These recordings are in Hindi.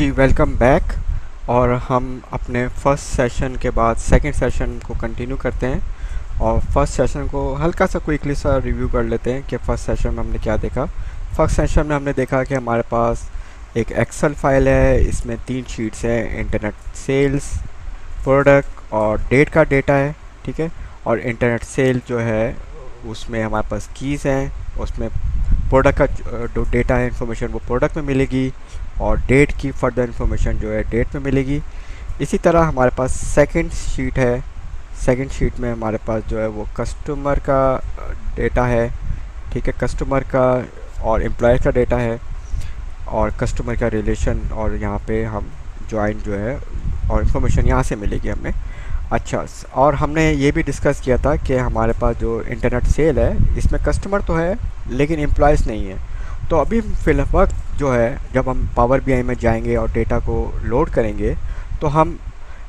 जी वेलकम बैक। और हम अपने फर्स्ट सेशन के बाद सेकंड सेशन को कंटिन्यू करते हैं और फर्स्ट सेशन को हल्का सा क्विकली सा रिव्यू कर लेते हैं कि फर्स्ट सेशन में हमने क्या देखा। फर्स्ट सेशन में हमने देखा कि हमारे पास एक एक्सेल फाइल है, इसमें 3 शीट्स हैं, इंटरनेट सेल्स, प्रोडक्ट और डेट का डेटा है। ठीक है। और इंटरनेट सेल जो है उसमें हमारे पास कीज़ हैं, उसमें प्रोडक्ट का जो डेटा है इन्फॉर्मेशन वो प्रोडक्ट में मिलेगी और डेट की फर्दर इन्फॉर्मेशन जो है डेट में मिलेगी। इसी तरह हमारे पास सेकंड शीट है। सेकंड शीट में हमारे पास जो है वो कस्टमर का डेटा है। ठीक है, कस्टमर का और एम्प्लॉयर का डेटा है और कस्टमर का रिलेशन, और यहाँ पे हम ज्वाइन जो है और इन्फॉर्मेशन यहाँ से मिलेगी हमें। अच्छा, और हमने ये भी डिस्कस किया था कि हमारे पास जो इंटरनेट सेल है इसमें कस्टमर तो है लेकिन एम्प्लॉयज़ नहीं है। तो अभी फ़िलहाल जो है जब हम पावर बीआई में जाएंगे और डेटा को लोड करेंगे तो हम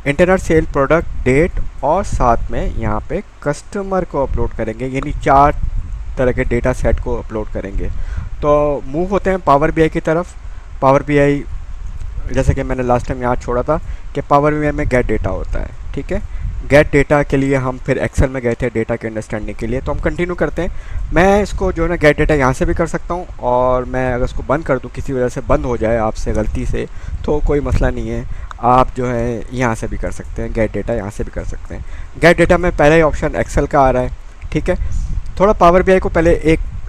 इंटरनेट सेल, प्रोडक्ट, डेट और साथ में यहाँ पे कस्टमर को अपलोड करेंगे, यानी 4 तरह के डेटा सेट को अपलोड करेंगे। तो मूव होते हैं पावर बीआई की तरफ। पावर बीआई जैसे कि मैंने लास्ट टाइम यहाँ छोड़ा था कि पावर बीआई में गेट डेटा होता है। ठीक है, गेट डेटा के लिए हम फिर एक्सेल में गए थे डेटा के अंडरस्टैंडिंग के लिए। तो हम कंटिन्यू करते हैं। मैं इसको जो है ना गेट डेटा यहाँ से भी कर सकता हूँ, और मैं अगर इसको बंद कर दूँ, किसी वजह से बंद हो जाए आपसे गलती से, तो कोई मसला नहीं है, आप जो है यहाँ से भी कर सकते हैं, गेट डेटा यहाँ से भी कर सकते हैं। गेट डेटा में पहला ही ऑप्शन एक्सेल का आ रहा है। ठीक है, थोड़ा पावर बीआई को पहले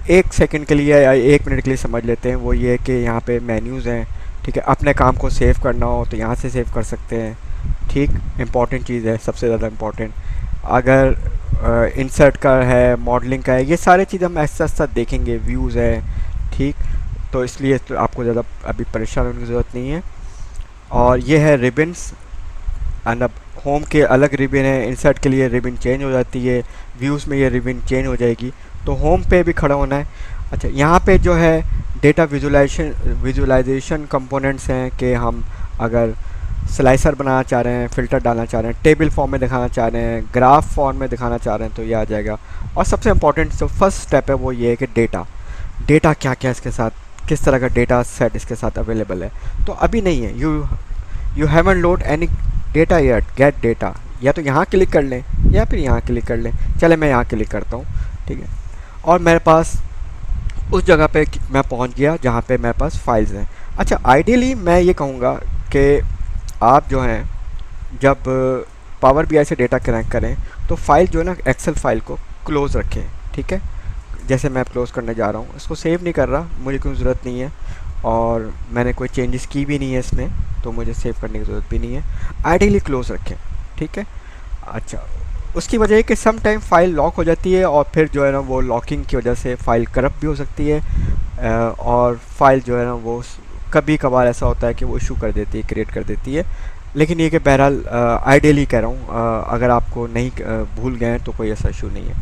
एक सेकंड के लिए या 1 मिनट के लिए समझ लेते हैं। वो ये कि यहाँ पे मेन्यूज़ हैं। ठीक है, अपने काम को सेव करना हो तो यहाँ से सेव कर सकते हैं। ठीक, इम्पॉर्टेंट चीज़ है, सबसे ज़्यादा इम्पॉर्टेंट। अगर इंसर्ट का है, मॉडलिंग का है, ये सारी चीज़ हम ऐसा साथ देखेंगे। व्यूज़ है, ठीक, तो इसलिए तो आपको ज़्यादा अभी परेशान होने की ज़रूरत नहीं है। और ये है रिबन्स, एंड अब होम के अलग रिबन है, इंसर्ट के लिए रिबन चेंज हो जाती है, व्यूज़ में ये रिबन चेंज हो जाएगी, तो होम पे भी खड़ा होना है। अच्छा, यहाँ पे जो है डेटा विजुलाइजेशन कंपोनेंट्स हैं कि हम अगर स्लाइसर बनाना चाह रहे हैं, फ़िल्टर डालना चाह रहे हैं, टेबल फॉर्म में दिखाना चाह रहे हैं, ग्राफ फॉर्म में दिखाना चाह रहे हैं, तो ये आ जाएगा। और सबसे इम्पॉर्टेंट जो फर्स्ट स्टेप है वो ये है कि डेटा क्या क्या इसके साथ, किस तरह का डेटा सेट इसके साथ अवेलेबल है। तो अभी नहीं है, you haven't load any data yet, gate data, या तो यहाँ क्लिक कर लें या फिर यहाँ क्लिक कर लें। चले मैं यहाँ क्लिक करता हूँ। ठीक है, और मेरे पास उस जगह पे मैं पहुँच गया जहाँ पे मेरे पास फाइल्स हैं। अच्छा, आइडियली मैं ये कहूँगा कि आप जो हैं जब पावर बीआई से डेटा कनेक्ट करें तो फाइल जो है ना एक्सेल फाइल को क्लोज़ रखें। ठीक है, जैसे मैं क्लोज़ करने जा रहा हूँ, इसको सेव नहीं कर रहा, मुझे कोई ज़रूरत नहीं है और मैंने कोई चेंजेस की भी नहीं है इसमें, तो मुझे सेव करने की ज़रूरत भी नहीं है। आइडियली क्लोज़ रखें। ठीक है। अच्छा, उसकी वजह है कि सम टाइम फ़ाइल लॉक हो जाती है और फिर जो है ना वो लॉकिंग की वजह से फ़ाइल करप्ट भी हो सकती है, और फाइल जो है ना वो कभी कभार ऐसा होता है कि वो इशू कर देती है, क्रिएट कर देती है। लेकिन ये कि बहरहाल आइडियली कह रहा हूँ, अगर आपको नहीं भूल गए हैं तो कोई ऐसा इशू नहीं है।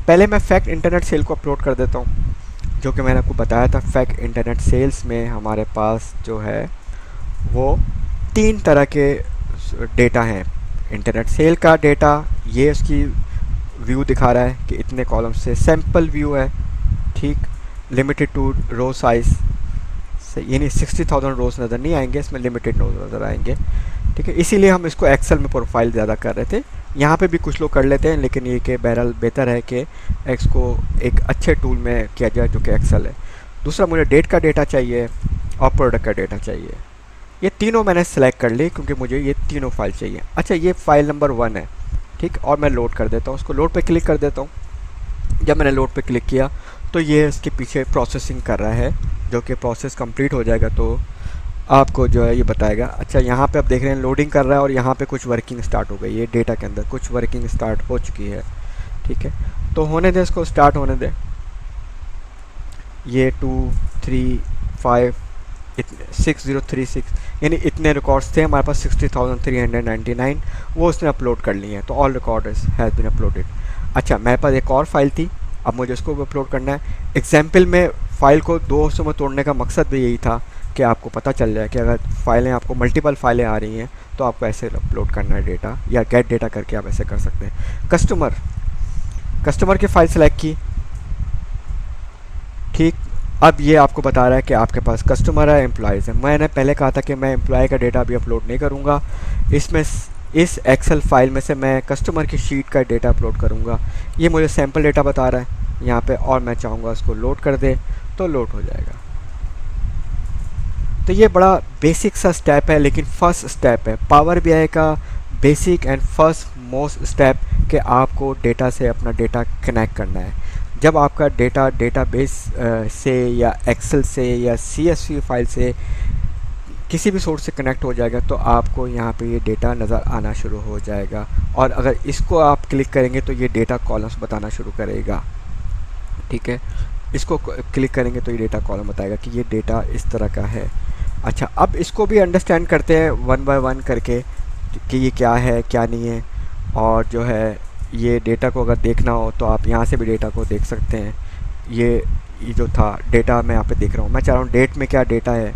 पहले मैं फैक्ट इंटरनेट सेल को अपलोड कर देता हूँ, जो कि मैंने आपको बताया था। फैक्ट इंटरनेट सेल्स में हमारे पास जो है वो 3 तरह के डेटा हैं। इंटरनेट सेल का डेटा, ये उसकी व्यू दिखा रहा है कि इतने कॉलम से, सैम्पल व्यू है। ठीक, लिमिटेड टू रो साइज़, यानी 60,000 रोज़ नज़र नहीं आएंगे इसमें, लिमिटेड रोज़ नज़र आएंगे। ठीक है, इसीलिए हम इसको एक्सेल में प्रोफाइल ज़्यादा कर रहे थे। यहाँ पे भी कुछ लोग कर लेते हैं, लेकिन ये कि बहरहाल बेहतर है कि एक्स को एक अच्छे टूल में किया जाए जो कि एक्सेल है। दूसरा, मुझे डेट का डेटा चाहिए और प्रोडक्ट का डेटा चाहिए। ये तीनों मैंने सेलेक्ट कर ली क्योंकि मुझे ये तीनों फाइल चाहिए। अच्छा, ये फाइल नंबर 1 है। ठीक, और मैं लोड कर देता हूँ, उसको लोड पे क्लिक कर देता हूँ। जब मैंने लोड पे क्लिक किया तो ये इसके पीछे प्रोसेसिंग कर रहा है, जो कि प्रोसेस कंप्लीट हो जाएगा तो आपको जो है ये बताएगा। अच्छा, यहाँ पे आप देख रहे हैं लोडिंग कर रहा है और यहाँ पे कुछ वर्किंग स्टार्ट हो गई है, डेटा के अंदर कुछ वर्किंग स्टार्ट हो चुकी है। ठीक है, तो होने दें, इसको स्टार्ट होने दें। ये 2 3 5 6036, यानी इतने रिकॉर्ड्स थे हमारे पास, 60,399, वो उसने अपलोड कर लिए हैं। तो all record has been uploaded. अच्छा, मेरे पास एक और फाइल थी, अब मुझे उसको भी अपलोड करना है। एग्जाम्पल में फ़ाइल को 2 हिस्सों में तोड़ने का मकसद भी यही था कि आपको पता चल जाए कि अगर फ़ाइलें आपको मल्टीपल फाइलें आ रही हैं तो आपको ऐसे अपलोड करना है डेटा, या गेट डेटा करके आप ऐसे कर सकते हैं। कस्टमर की फ़ाइल सेलेक्ट की। ठीक, अब ये आपको बता रहा है कि आपके पास कस्टमर है, एम्प्लॉयज़ है। मैंने पहले कहा था कि मैं एम्प्लॉय का डेटा अभी अपलोड नहीं करूँगा। इसमें इस एक्सेल फाइल में से मैं कस्टमर की शीट का डेटा अपलोड करूँगा। ये मुझे सैम्पल डेटा बता रहा है यहाँ पे, और मैं चाहूँगा उसको लोड कर दे तो लोड हो जाएगा। तो ये बड़ा बेसिक सा स्टेप है, लेकिन फर्स्ट स्टेप है पावर बीआई का basic and first most step, कि आपको डेटा से अपना डेटा कनेक्ट करना है। जब आपका डेटा डेटाबेस से या एक्सेल से या सीएसवी फाइल से किसी भी सोर्स से कनेक्ट हो जाएगा तो आपको यहाँ पे ये डेटा नज़र आना शुरू हो जाएगा। और अगर इसको आप क्लिक करेंगे तो ये डेटा कॉलम्स बताना शुरू करेगा। ठीक है, इसको क्लिक करेंगे तो ये डेटा कॉलम बताएगा कि ये डेटा इस तरह का है। अच्छा, अब इसको भी अंडरस्टैंड करते हैं वन बाय वन करके कि ये क्या है क्या नहीं है। और जो है ये डेटा को अगर देखना हो तो आप यहाँ से भी डेटा को देख सकते हैं। ये जो था डेटा मैं यहाँ पे देख रहा हूँ, मैं चाह रहा हूँ डेट में क्या डेटा है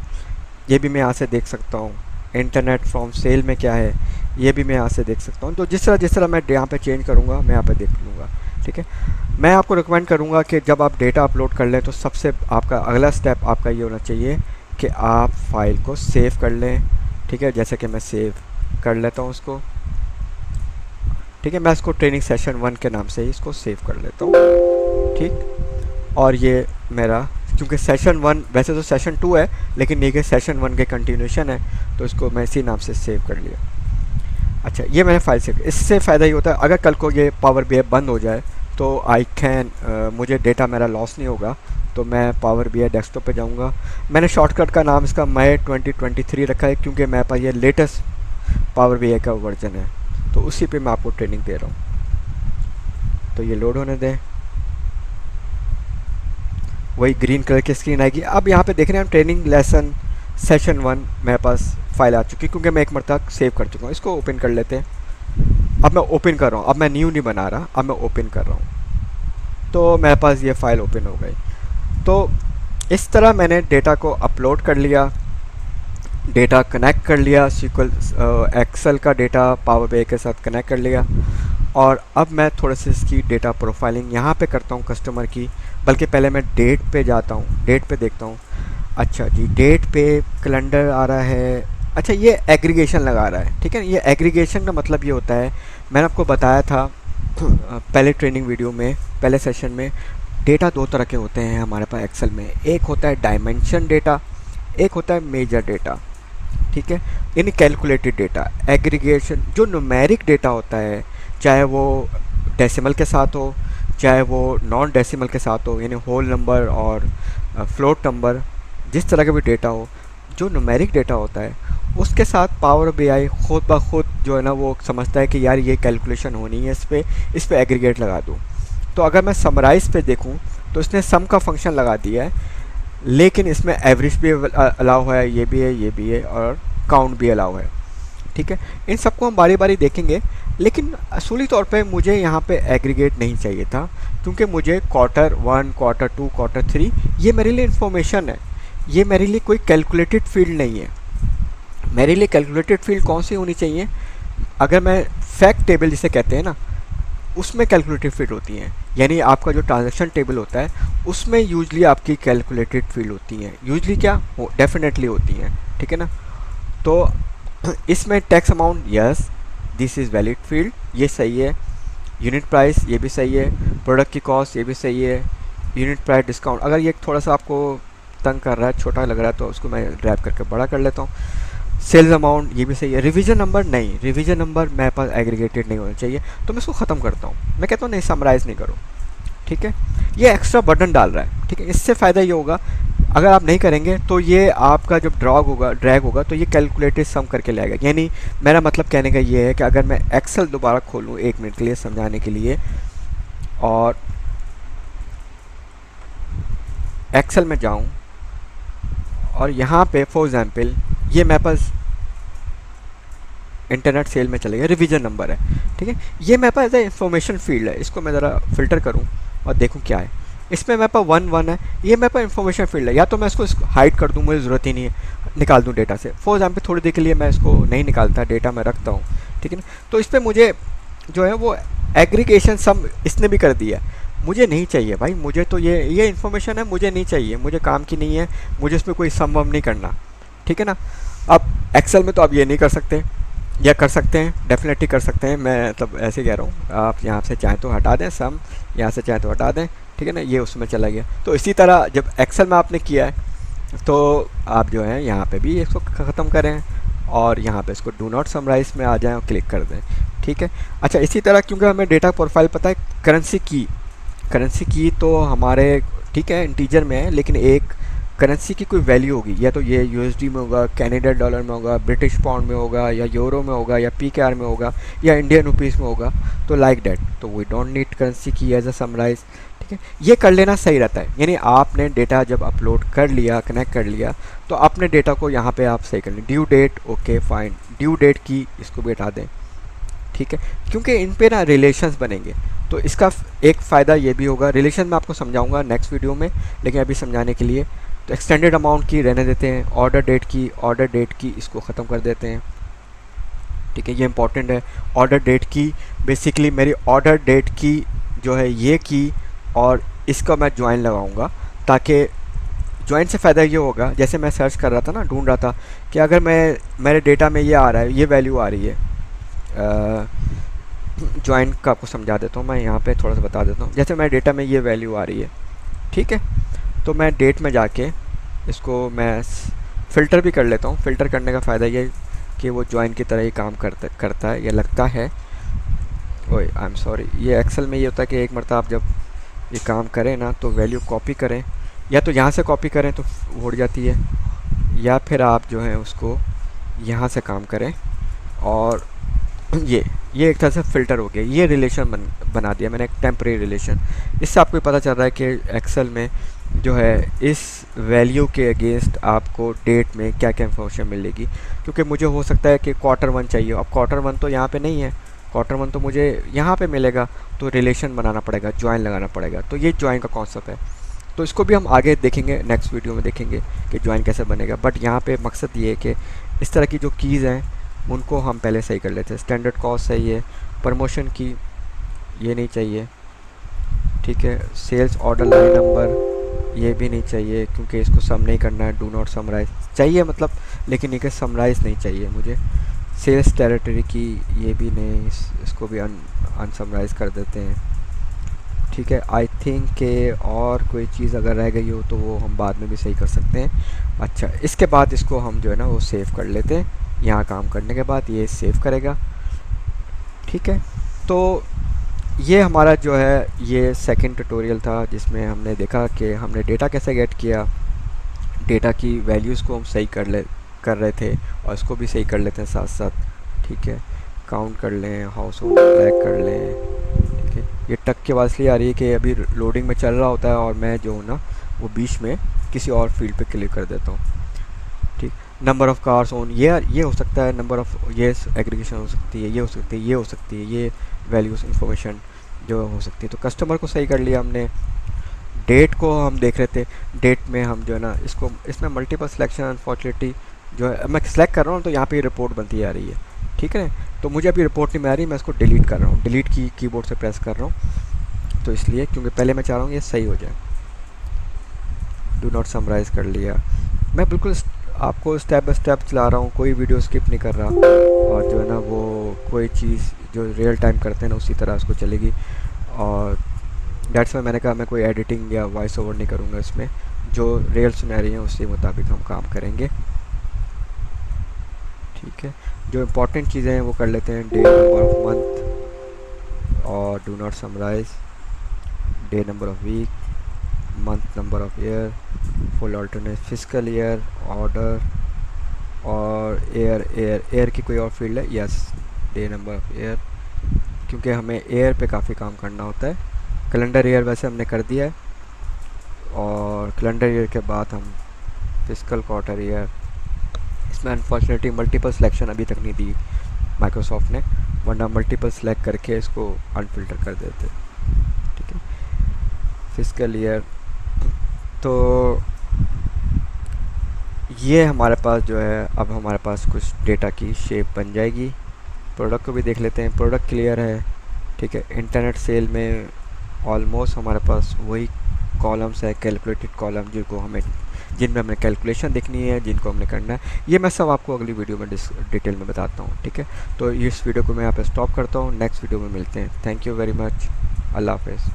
ये भी मैं यहाँ से देख सकता हूँ। इंटरनेट फ्रॉम सेल में क्या है ये भी मैं यहाँ से देख सकता हूँ। तो जिस तरह मैं यहाँ पे चेंज करूँगा मैं यहाँ पे देख लूँगा। ठीक है, मैं आपको रिकमेंड करूँगा कि जब आप डेटा अपलोड कर लें तो सबसे आपका अगला स्टेप आपका ये होना चाहिए कि आप फाइल को सेव कर लें। ठीक है, जैसे कि मैं सेव कर लेता हूँ उसको। ठीक है, मैं इसको ट्रेनिंग सेशन 1 के नाम से ही इसको सेव कर लेता हूँ। ठीक, और ये मेरा क्योंकि सेशन 1 वैसे तो सेशन 2 है, लेकिन ये कि सेशन 1 के कंटिन्यूशन है तो इसको मैं इसी नाम से सेव कर लिया। अच्छा, ये मैंने फाइल सेव। इससे फ़ायदा ये होता है अगर कल को ये पावर बीआई बंद हो जाए तो आई कैन मुझे डेटा मेरा लॉस नहीं होगा। तो मैं पावर बीआई डेस्कटॉप पे जाऊंगा। मैंने शॉर्टकट का नाम इसका मई 2023 रखा है क्योंकि मेरे पास ये लेटेस्ट पावर बीआई का वर्जन है, तो उसी पे मैं आपको ट्रेनिंग दे रहा हूँ। तो ये लोड होने दें, वही ग्रीन कलर की स्क्रीन आएगी। अब यहाँ पे देख रहे हैं हम ट्रेनिंग लेसन सेशन 1 मेरे पास फाइल आ चुकी है क्योंकि मैं एक मरतबा सेव कर चुका हूँ। इसको ओपन कर लेते हैं। अब मैं ओपन कर रहा हूँ, अब मैं न्यू नहीं बना रहा, अब मैं ओपन कर रहा हूँ तो मेरे पास ये फ़ाइल ओपन हो गई। तो इस तरह मैंने डेटा को अपलोड कर लिया, डेटा कनेक्ट कर लिया, SQL एक्सेल का डेटा पावर बीआई के साथ कनेक्ट कर लिया। और अब मैं थोड़ा सा इसकी डेटा प्रोफाइलिंग यहाँ पे करता हूँ कस्टमर की। बल्कि पहले मैं डेट पे जाता हूँ, डेट पे देखता हूँ। अच्छा जी, डेट पे कैलेंडर आ रहा है। अच्छा, ये एग्रीगेशन लगा रहा है। ठीक है, ये एग्रीगेशन का मतलब ये होता है, मैंने आपको बताया था पहले ट्रेनिंग वीडियो में, पहले सेशन में, डेटा दो तरह के होते हैं हमारे पास एक्सेल में। एक होता है डायमेंशन डेटा, एक होता है मेजर डेटा। ठीक है, यानी कैलकुलेटेड डेटा। एग्रीगेशन जो न्यूमेरिक डेटा होता है, चाहे वो डेसिमल के साथ हो चाहे वो नॉन डेसिमल के साथ हो, यानी होल नंबर और फ्लोट नंबर, जिस तरह का भी डेटा हो, जो न्यूमेरिक डेटा होता है उसके साथ पावर बीआई खुद ब खुद जो है ना वो समझता है कि यार ये कैलकुलेशन होनी है, इस पे एग्रीगेट लगा दूँ। तो अगर मैं समराइज़ पे देखूँ तो इसने सम का फंक्शन लगा दिया है, लेकिन इसमें एवरेज भी अलाउ है, ये भी है और काउंट भी अलाउ है। ठीक है, इन सबको हम बारी बारी देखेंगे, लेकिन असूली तौर पे मुझे यहाँ पे एग्रीगेट नहीं चाहिए था क्योंकि मुझे क्वार्टर 1, क्वार्टर 2, क्वार्टर 3 ये मेरे लिए इन्फॉर्मेशन है, ये मेरे लिए कोई कैलकुलेटेड फील्ड नहीं है। मेरे लिए कैलकुलेटेड फील्ड कौन सी होनी चाहिए? अगर मैं फैक्ट टेबल जिसे कहते हैं ना, उसमें कैलकुलेटेड फील्ड होती हैं। यानी आपका जो ट्रांजैक्शन टेबल होता है उसमें यूजली आपकी कैलकुलेटेड फील्ड होती हैं। यूजली क्या हो, डेफिनेटली होती हैं। ठीक है ना, तो इसमें tax amount, yes this is valid field, ये सही है। यूनिट प्राइस, ये भी सही है। प्रोडक्ट की कॉस्ट, ये भी सही है। यूनिट प्राइस डिस्काउंट, अगर ये थोड़ा सा आपको तंग कर रहा है, छोटा लग रहा है, तो उसको मैं ड्रैग करके बड़ा कर लेता हूँ। सेल्स अमाउंट, ये भी सही है। रिवीजन नंबर नहीं, रिवीजन नंबर मेरे पास एग्रीगेटेड नहीं होना चाहिए, तो मैं इसको ख़त्म करता हूँ। मैं कहता हूँ नहीं, समराइज़ नहीं करो। ठीक है, ये एक्स्ट्रा बर्डन डाल रहा है। ठीक है, इससे फ़ायदा ये होगा, अगर आप नहीं करेंगे तो ये आपका जब ड्रैग होगा तो ये कैलकुलेटेड सम करके लाएगा। यानी मेरा मतलब कहने का ये है कि अगर मैं एक्सेल दोबारा खोलूँ 1 मिनट के लिए समझाने के लिए, और एक्सेल में जाऊँ और यहाँ पे फॉर एग्जांपल ये मेरे पास इंटरनेट सेल में चलेगा, रिवीजन नंबर है। ठीक है, ये मेरे पास इंफॉर्मेशन फील्ड है, इसको मैं ज़रा फ़िल्टर करूँ और देखूँ क्या है। इसमें मेरे पास 1 है, ये मेरे पास इन्फॉर्मेशन फील्ड है। या तो मैं इसको हाइड कर दूँ, मुझे ज़रूरत ही नहीं है, निकाल दूँ डेटा से। फॉर एग्जाम्पल थोड़ी देर के लिए मैं इसको नहीं निकालता, डेटा मैं रखता हूँ। ठीक है ना, तो इस पर मुझे जो है वो एग्रीगेशन सम इसने भी कर दिया। मुझे नहीं चाहिए भाई, मुझे तो ये इन्फॉर्मेशन है, मुझे नहीं चाहिए, मुझे काम की नहीं है, मुझे इसमें कोई सम नहीं करना, ठीक है ना। अब एक्सेल में तो आप ये नहीं कर सकते, या कर सकते हैं, डेफिनेटली कर सकते हैं, मैं तब ऐसे कह रहा हूँ, आप यहाँ से चाहें तो हटा दें सम, यहाँ से चाहें तो हटा दें, ठीक है ना, ये उसमें चला गया। तो इसी तरह जब एक्सेल में आपने किया है तो आप जो है यहाँ पे भी इसको ख़त्म करें और यहाँ पे इसको डू नॉट समराइज में आ जाएं और क्लिक कर दें, ठीक है। अच्छा, इसी तरह क्योंकि हमें डेटा प्रोफाइल पता है, करेंसी की तो हमारे ठीक है इंटीजर में है, लेकिन एक करेंसी की कोई वैल्यू होगी, या तो ये यूएसडी में होगा, कैनेडियन डॉलर में होगा, ब्रिटिश पाउंड में होगा, या यूरो में होगा, या पीकेआर में होगा, या इंडियन रुपीस में होगा, तो लाइक दैट, तो वी डोंट नीड करेंसी की एज अ समराइज, ठीक है। ये कर लेना सही रहता है, यानी आपने डेटा जब अपलोड कर लिया, कनेक्ट कर लिया, तो अपने डेटा को यहाँ पे आप सही कर लें। Due date, okay fine, due date की इसको भी हटा दें, ठीक है, क्योंकि इन पे ना रिलेशंस बनेंगे। तो इसका एक फ़ायदा ये भी होगा, रिलेशन मैं आपको समझाऊंगा नेक्स्ट वीडियो में, लेकिन अभी समझाने के लिए तो एक्सटेंडेड अमाउंट की रहने देते हैं, ऑर्डर डेट की इसको ख़त्म कर देते हैं, ठीक है, ये इंपॉर्टेंट है। ऑर्डर डेट की बेसिकली मेरी ऑर्डर डेट की जो है ये की, और इसका मैं ज्वाइन लगाऊंगा, ताकि ज्वाइन से फ़ायदा ये होगा, जैसे मैं सर्च कर रहा था ना, ढूंढ रहा था कि अगर मैं मेरे डेटा में ये आ रहा है, ये वैल्यू आ रही है, ज्वाइन का आपको समझा देता हूँ मैं, यहाँ पे थोड़ा सा बता देता हूँ। जैसे मेरे डेटा में ये वैल्यू आ रही है, ठीक है, तो मैं डेट में जाके इसको मैं फ़िल्टर भी कर लेता हूँ। फ़िल्टर करने का फ़ायदा ये कि वो ज्वाइन की तरह ही काम करता है, ये लगता है। ओए आई एम सॉरी, ये एक्सेल में ये होता है कि एक मरतबा आप जब ये काम करें ना, तो वैल्यू कॉपी करें, या तो यहाँ से कॉपी करें तो उड़ जाती है, या फिर आप जो है उसको यहाँ से काम करें, और ये एक तरह से फ़िल्टर हो गया, ये रिलेशन बना दिया मैंने, एक टेम्परेरी रिलेशन। इससे आपको पता चल रहा है कि एक्सेल में जो है इस वैल्यू के अगेंस्ट आपको डेट में क्या क्या इन्फॉर्मेशन मिलेगी, क्योंकि मुझे हो सकता है कि Q1 चाहिए, अब Q1 तो यहाँ पे नहीं है, Q1 तो मुझे यहाँ पे मिलेगा, तो रिलेशन बनाना पड़ेगा, ज्वाइन लगाना पड़ेगा, तो ये ज्वाइन का कॉन्सेप्ट है। तो इसको भी हम आगे देखेंगे, नेक्स्ट वीडियो में देखेंगे कि ज्वाइन कैसे बनेगा, बट यहाँ पे मकसद ये है कि इस तरह की जो कीज़ हैं उनको हम पहले सही कर लेते हैं। स्टैंडर्ड कॉस्ट सही है, प्रमोशन की ये नहीं चाहिए, ठीक है, सेल्स ऑर्डर लाइन नंबर ये भी नहीं चाहिए, क्योंकि इसको सम नहीं करना है, डू नॉट समराइज चाहिए मतलब, लेकिन ये समराइज़ नहीं चाहिए मुझे। सेल्स टेरिटरी की ये भी नहीं, इसको भी अनसमराइज़ कर देते हैं, ठीक है। आई थिंक के और कोई चीज़ अगर रह गई हो तो वो हम बाद में भी सही कर सकते हैं। अच्छा, इसके बाद इसको हम जो है ना वो सेव कर लेते हैं, यहाँ काम करने के बाद ये सेव करेगा, ठीक है। तो ये हमारा जो है ये सेकंड ट्यूटोरियल था, जिसमें हमने देखा कि हमने डेटा कैसे गेट किया, डेटा की वैल्यूज़ को हम सही कर रहे थे, और इसको भी सही कर लेते हैं साथ साथ, ठीक है। काउंट कर लें, हाउस होल्ड ट्रैक कर लें, ठीक है। ये टक के बाद इसलिए आ रही है कि अभी लोडिंग में चल रहा होता है, और मैं जो हूँ ना वो बीच में किसी और फील्ड पे क्लिक कर देता हूँ, ठीक। नंबर ऑफ़ कार्स ओन, ये हो सकता है, नंबर ऑफ़ ये एग्रीगेशन हो सकती है, ये हो सकती है, ये हो सकती है, ये वैल्यूज़ इंफॉर्मेशन जो हो सकती है। तो कस्टमर को सही कर लिया हमने। डेट को हम देख रहे थे, डेट में हम जो है ना इसको, इसमें मल्टीपल सिलेक्शन अनफॉर्चुनेटली जो है मैं सिलेक्ट कर रहा हूँ, तो यहाँ पे रिपोर्ट बनती आ रही है, ठीक है। तो मुझे अभी रिपोर्ट नहीं आ रही, मैं इसको डिलीट कर रहा हूँ, डिलीट की कीबोर्ड से प्रेस कर रहा हूँ, तो इसलिए क्योंकि पहले मैं चाह रहा हूँ ये सही हो जाए। डू नॉट समराइज़ कर लिया, मैं बिल्कुल आपको स्टेप बाय स्टेप चला रहा हूँ, कोई वीडियो स्किप नहीं कर रहा, और जो है ना वो कोई चीज़ जो रियल टाइम करते हैं ना उसी तरह उसको चलेगी। और डेट्स में मैंने कहा मैं कोई एडिटिंग या वॉइस ओवर नहीं करूँगा, इसमें जो रियल सिनेरियो हैं उसके मुताबिक हम काम करेंगे, ठीक है। जो इम्पोर्टेंट चीज़ें हैं वो कर लेते हैं, डे नंबर ऑफ मंथ, और do not summarise, day number of week, month number of year, full alternate, physical year, order, और एयर की कोई और फील्ड है, yes, day number of year, क्योंकि हमें एयर पे काफ़ी काम करना होता है। कैलेंडर ईयर वैसे हमने कर दिया है, और कैलेंडर ईयर के बाद हम फिजिकल क्वार्टर ईयर, इसमें अनफॉर्चुनेटली मल्टीपल सिलेक्शन अभी तक नहीं दी माइक्रोसॉफ्ट ने, वरना मल्टीपल सेलेक्ट करके इसको अनफिल्टर कर देते, ठीक है। फिजिकल ईयर, तो ये हमारे पास जो है अब हमारे पास कुछ डेटा की शेप बन जाएगी। प्रोडक्ट को भी देख लेते हैं, प्रोडक्ट क्लियर है, ठीक है। इंटरनेट सेल में ऑलमोस्ट हमारे पास वही कॉलम्स है, कैलकुलेटेड कॉलम, जिनमें हमें कैलकुलेशन देखनी है, जिनको हमने करना है। ये मैं सब आपको अगली वीडियो में डिटेल में बताता हूँ, ठीक है। तो इस वीडियो को मैं यहाँ पे स्टॉप करता हूँ, नेक्स्ट वीडियो में मिलते हैं। थैंक यू वेरी मच, अल्लाह हाफिज़।